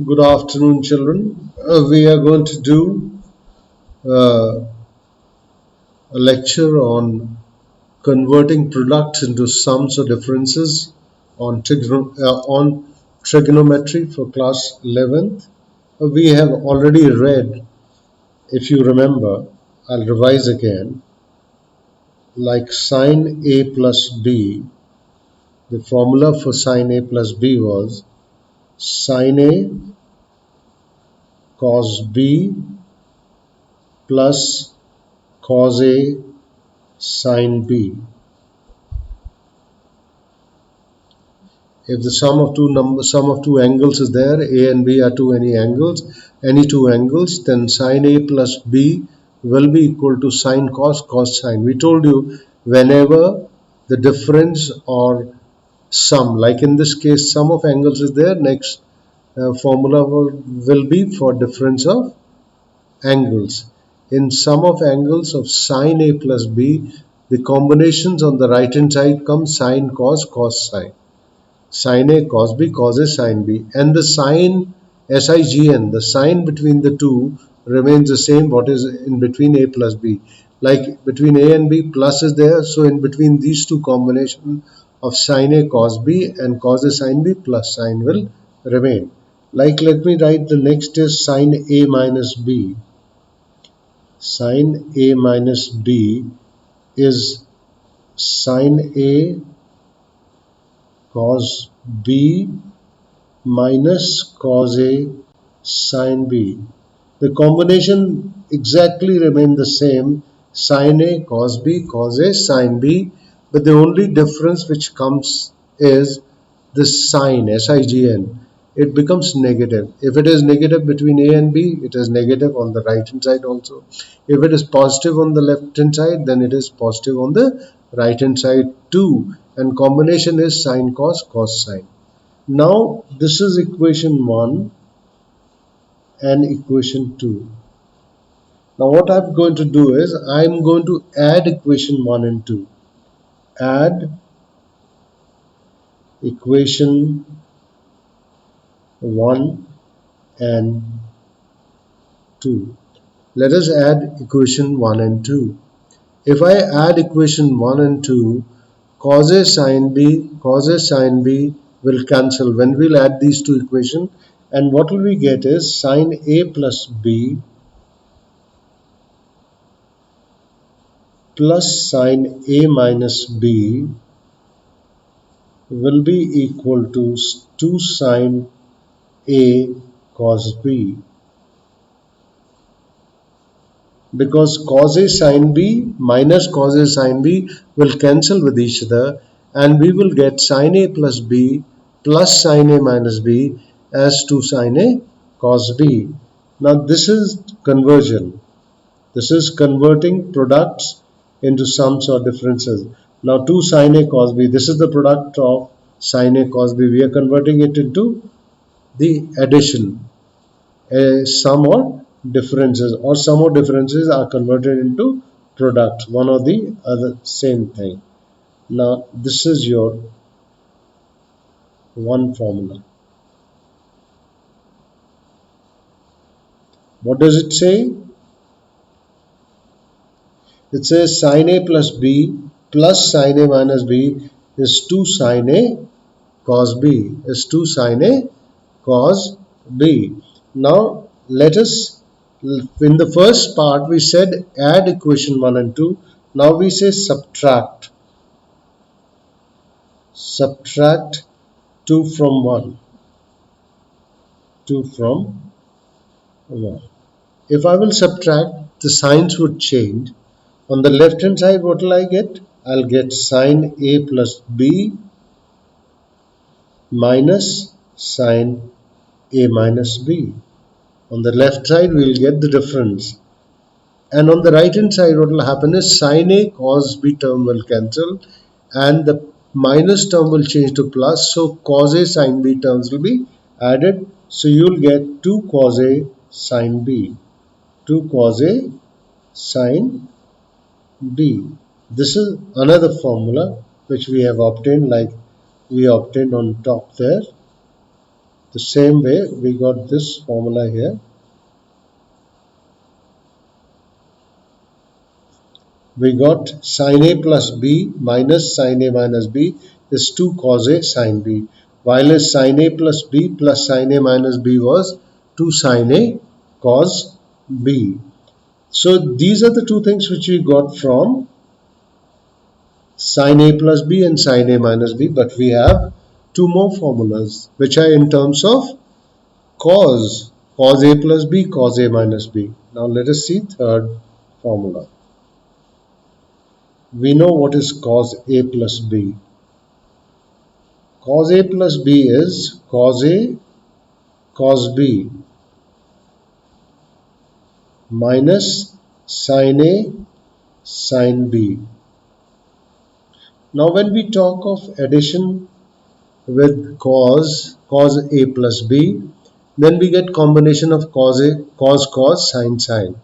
Good afternoon, children. We are going to do uh, a lecture on converting products into sums or differences on trigonometry for class 11th. We have already read, if you remember, I'll revise again, like sine A plus B. The formula for sine A plus B was sine A cos B plus cos A sine B. If the sum of two angles is there, A and B are any two angles, then sine A plus B will be equal to sine cos sine. We told you whenever the difference or sum, like in this case, sum of angles is there, next formula will be for difference of angles. In sum of angles of sine A plus B, the combinations on the right hand side come sine cos sine. Sin A cos B causes sin B, and the sign SIGN, the sign between the two remains the same what is in between A plus B. Like between A and B, plus is there, so in between these two combination of sin A cos B and cos A sin B, plus sign will remain. Like let me write the next is sin A minus B. Sin A minus B is sin A cos B minus cos A sin B. The combination exactly remain the same, sin A cos B cos A sin B, but the only difference which comes is the sign SIGN. It becomes negative. If it is negative between A and B, it is negative on the right hand side also. If it is positive on the left hand side, then it is positive on the right hand side too. And combination is sin cos sine. Now this is equation 1 and equation 2. Now what I'm going to do is I'm going to add equation 1 and 2. Add equation 1 and 2. Let us add equation 1 and 2. If I add equation 1 and 2, cos A sin B will cancel when we'll add these two equations, and what will we get is sin A plus B plus sin A minus B will be equal to 2 sin A cos B, because cos A sin B minus cos A sin B will cancel with each other, and we will get sin A plus B plus sin A minus B as 2 sin A cos B. Now this is conversion. This is converting products into sums or differences. Now 2 sin A cos B, this is the product of sin A cos B. We are converting it into the addition. A sum or differences, or sum or differences are converted into products, one or the other, same thing. Now this is your one formula. What does it say? It says sin A plus B plus sin A minus B is 2 sin A cos B, is 2 sin A cos B. Now let us, in the first part we said add equation 1 and 2. Now we say subtract 2 from 1. If I will subtract, the signs would change. On the left hand side, what will I get? I'll get sin A plus B minus sin A minus B. On the left side, we'll get the difference. And on the right hand side, what will happen is sin A cos B term will cancel, and the minus term will change to plus. So cos A sin B terms will be added. So you'll get 2 cos A sin B. 2 cos A sin B. This is another formula which we have obtained, like we obtained on top there. The same way we got this formula here. We got sin A plus B minus sin A minus B is 2 cos A sin B, while as sin A plus B plus sin A minus B was 2 sin A cos B. So these are the two things which we got from sin A plus B and sin A minus B, but we have two more formulas which are in terms of cos A plus B, cos A minus B. Now let us see third formula. We know what is cos A plus B. Cos A plus B is cos A cos B minus sin A sin B. Now when we talk of addition with cos A plus B, then we get combination of cos sin.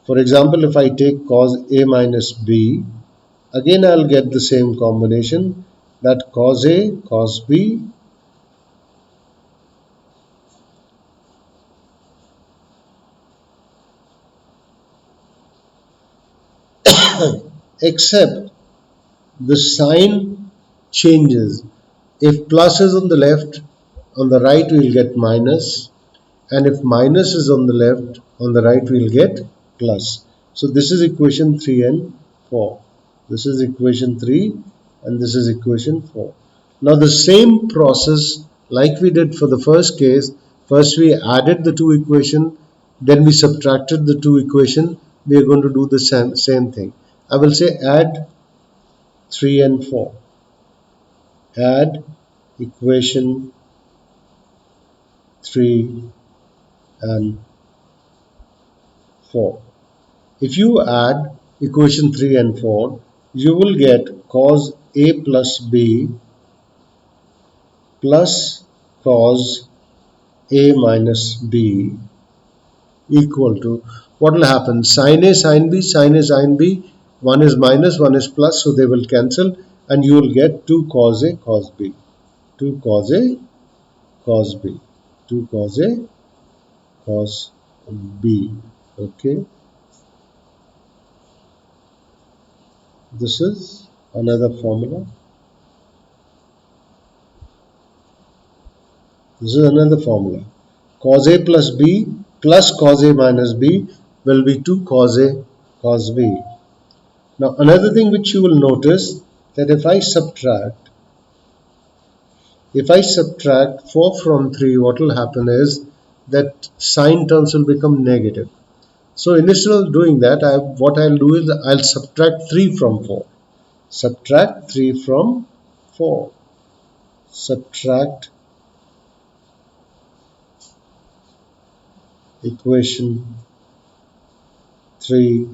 For example, if I take cos A minus B, again I'll get the same combination, that cos A cos B except the sign changes. If plus is on the left, on the right we'll get minus, and if minus is on the left, on the right we'll get plus. So this is equation 3 and 4. This is equation 3 and this is equation 4. Now the same process like we did for the first case, first we added the two equations, then we subtracted the two equations. We are going to do the same thing. I will say add 3 and 4. Add equation 3 and 4. If you add equation 3 and 4, you will get cos A plus B plus cos A minus B equal to, what will happen? Sin A sin B, sin A sin B, one is minus, one is plus, so they will cancel, and you will get 2 cos A cos B. 2 cos A cos B. 2 cos A cos B. Okay. This is another formula. This is another formula. Cos A plus B plus cos A minus B will be 2 cos A cos B. Now another thing which you will notice, that if I subtract 4 from 3, what will happen is that sign terms will become negative. So instead of doing that, what I'll do is I'll subtract 3 from 4. Subtract 3 from 4. Subtract equation 3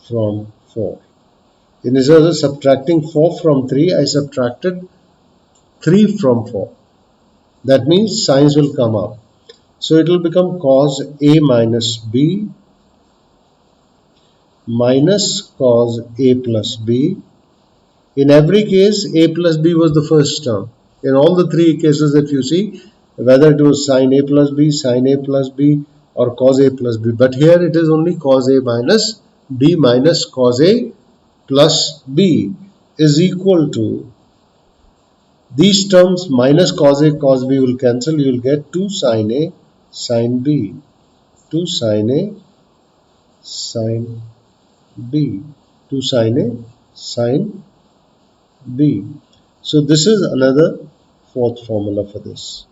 from 4. Instead of subtracting 4 from 3, I subtracted 3 from 4. That means signs will come up. So it will become cos A minus B minus cos A plus B. In every case, A plus B was the first term. In all the three cases that you see, whether it was sin A plus B, or cos A plus B. But here it is only cos A minus B minus cos A plus B is equal to, these terms minus cos A cos B will cancel. You will get 2 sin A sin B. 2 sin A sin B. 2 sin A sin B. So this is another fourth formula for this.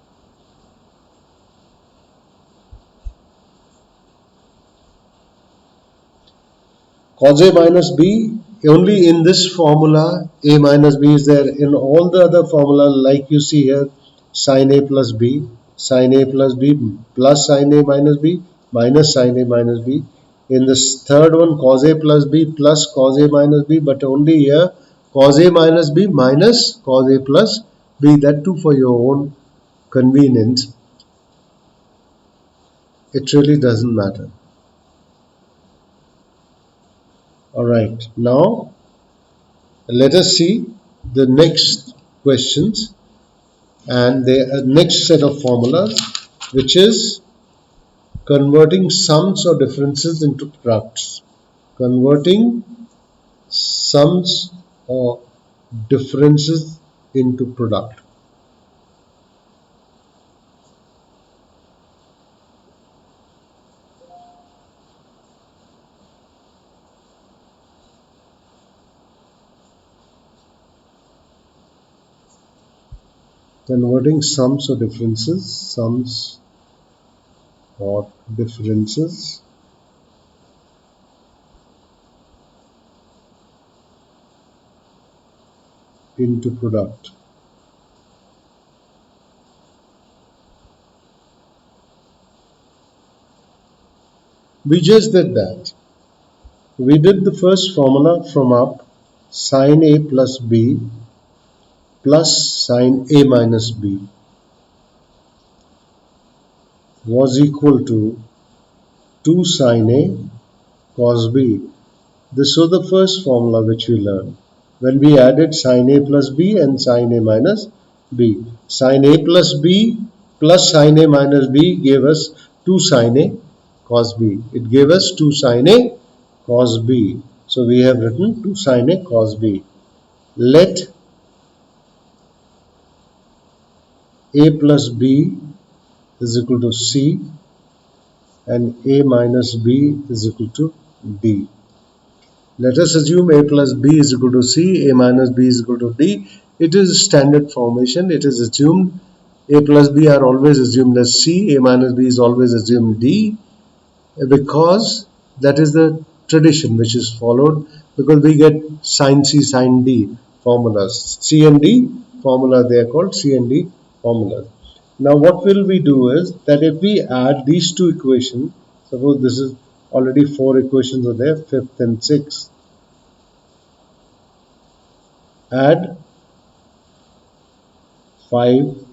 Cos A minus B, only in this formula A minus B is there. In all the other formula, like you see here, sin A plus B, sin A plus B plus sin A minus B minus sin A minus B. In this third one, cos A plus B plus cos A minus B, but only here cos A minus B minus cos A plus B, that too for your own convenience. It really doesn't matter. Alright, now let us see the next questions. And the next set of formulas, which is converting sums or differences into products. Converting sums or differences into product. Converting sums or differences into product. We just did that. We did the first formula from up, sin A plus B plus sin A minus B was equal to 2 sin A cos B. This was the first formula which we learned when we added sin A plus B and sin A minus B. Sin A plus B plus sin A minus B gave us 2 sin A cos B. It gave us 2 sin A cos B. So we have written 2 sin A cos B. Let A plus B is equal to C and A minus B is equal to D. Let us assume A plus B is equal to C, A minus B is equal to D. It is standard formation. It is assumed A plus B are always assumed as C, A minus B is always assumed D, because that is the tradition which is followed, because we get sin C, sin D formulas. C and D formula, they are called C and D formulas. Now what will we do is that if we add these two equations, suppose this is already 4 equations are there, 5th and 6th, add 5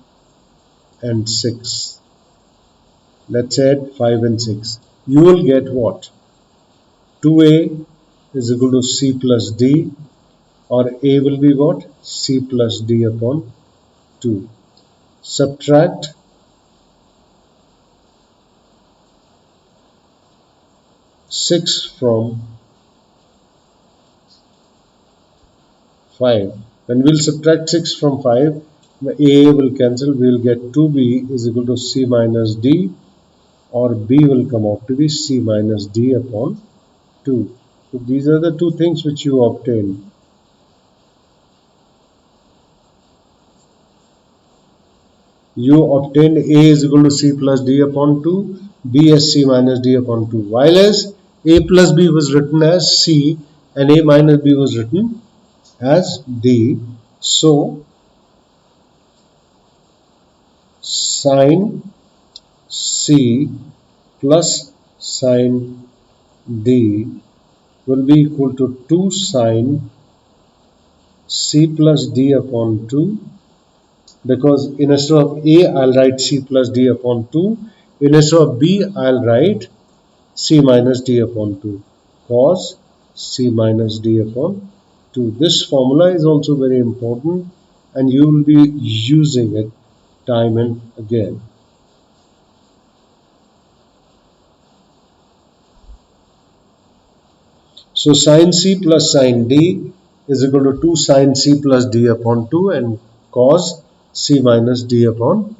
and 6. Let's add 5 and 6. You will get what? 2a is equal to c plus d, or a will be what? C plus d upon 2. Subtract 6 from 5. When we'll subtract 6 from 5, the a will cancel. We will get 2b is equal to c minus d, or b will come out to be c minus d upon 2. So these are the two things which you obtain. You obtained a is equal to c plus d upon 2, b as c minus d upon 2. While as a plus b was written as c and a minus b was written as d. So sin c plus sin d will be equal to 2 sin c plus d upon 2, because instead of a I'll write c plus d upon 2, instead of b I'll write c minus d upon 2, cos c minus d upon 2. This formula is also very important and you will be using it time and again. So sin c plus sin d is equal to 2 sin c plus d upon 2 and cos c minus d upon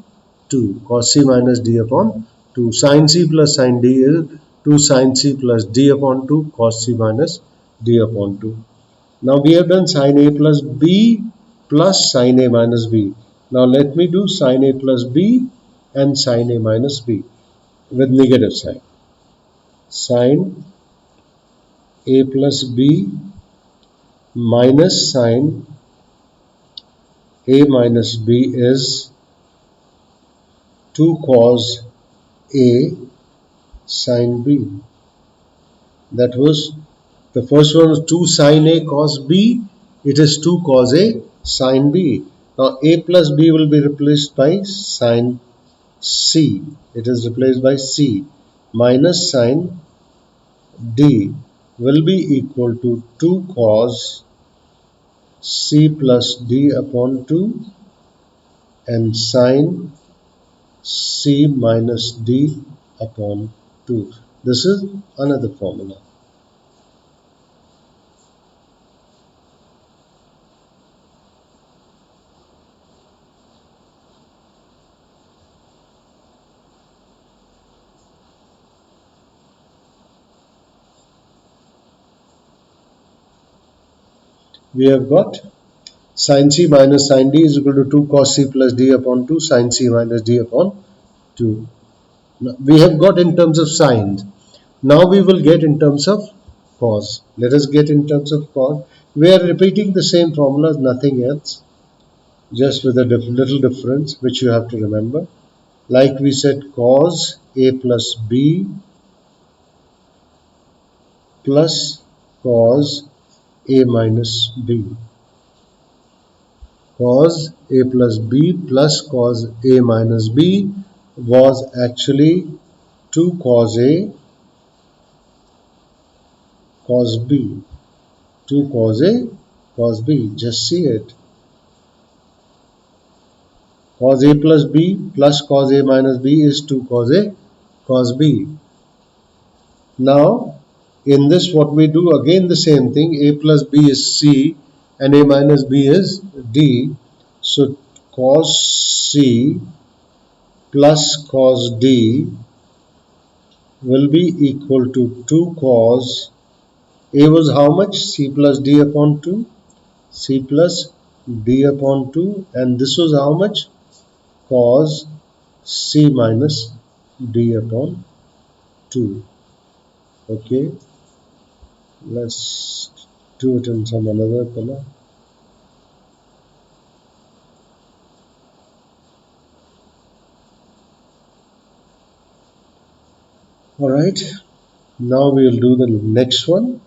2. Cos c minus d upon 2. Sin c plus sin d is 2 sin c plus d upon 2 cos c minus d upon 2. Now we have done sin a plus b plus sin a minus b. Now let me do sin a plus b and sin a minus b with negative sign. Sin a plus b minus sin a minus b is 2 cos a sin b. That was the first one was 2 sin a cos b. It is 2 cos a sin b. Now a plus b will be replaced by sin c. It is replaced by c minus sin d will be equal to 2 cos c plus d upon 2, and sine C minus D upon 2. This is another formula. We have got sin C minus sin D is equal to 2 cos C plus D upon 2 sin C minus D upon 2. Now, we have got in terms of sines. Now we will get in terms of cos. Let us get in terms of cos. We are repeating the same formula, nothing else, just with a little difference which you have to remember. Like we said, cos A plus B plus cos A minus B. Cos A plus B plus cos A minus B was actually 2 cos A cos B. 2 cos A cos B. Just see it. Cos A plus B plus cos A minus B is 2 cos A cos B. Now, in this what we do, again the same thing, A plus B is C and A minus B is D. So, cos C plus cos D will be equal to 2 cos A was how much? C plus D upon 2. C plus D upon 2, and this was how much? Cos C minus D upon 2. Okay, let's do it in some another color. Alright, now we will do the next one,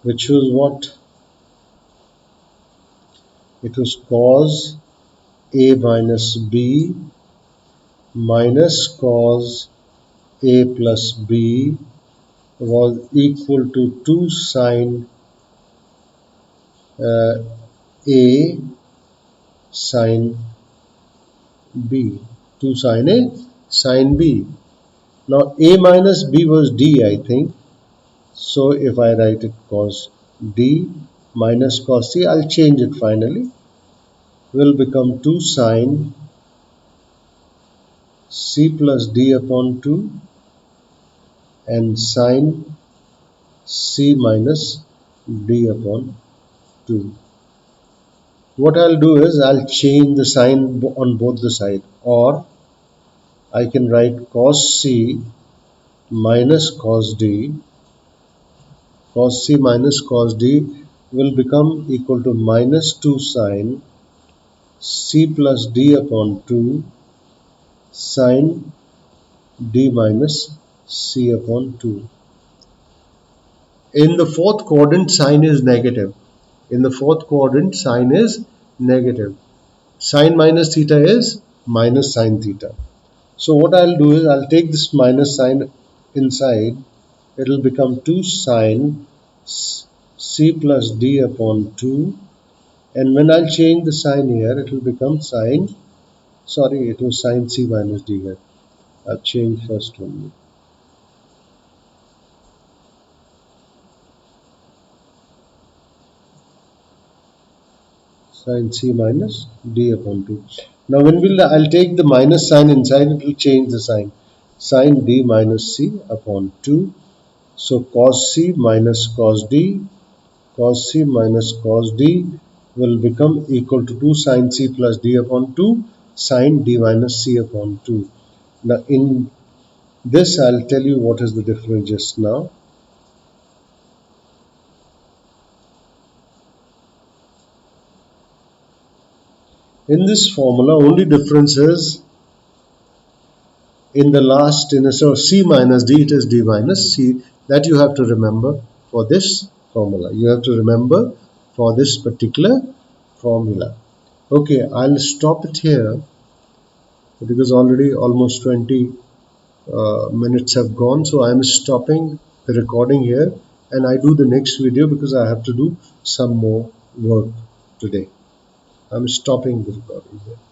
which was what? It was cos A minus B minus cos A plus B was equal to 2 sine A sine B. 2 sine A sine B. Now A minus B was D, I think. So if I write it cos D minus cos C, I'll change it finally. Will become 2 sine C plus D upon 2 and sine C minus D upon 2. What I'll do is I'll change the sign on both the sides, or I can write cos C minus cos D. Cos C minus cos D will become equal to minus 2 sine C plus D upon 2 sine D minus C upon 2. In the fourth quadrant, sine is negative. In the fourth quadrant, sine is negative. Sine minus theta is minus sine theta. So what I'll do is I'll take this minus sign inside. It will become 2 sine C plus D upon 2. And when I'll change the sign here, it will become sine, sorry, it was sine C minus D here. I'll change first only. Sine C minus D upon 2. Now when I'll take the minus sign inside, it will change the sign. Sine D minus C upon 2. So cos C minus cos D, cos C minus cos D will become equal to 2 sine C plus D upon 2 sine D minus C upon 2. Now in this I'll tell you what is the difference just now. In this formula, only difference is in the last, so C minus D, it is D minus C. That you have to remember for this formula. You have to remember for this particular formula. Okay, I'll stop it here because already almost 20 minutes have gone. So I'm stopping the recording here and I do the next video because I have to do some more work. today. I'm stopping the recording here.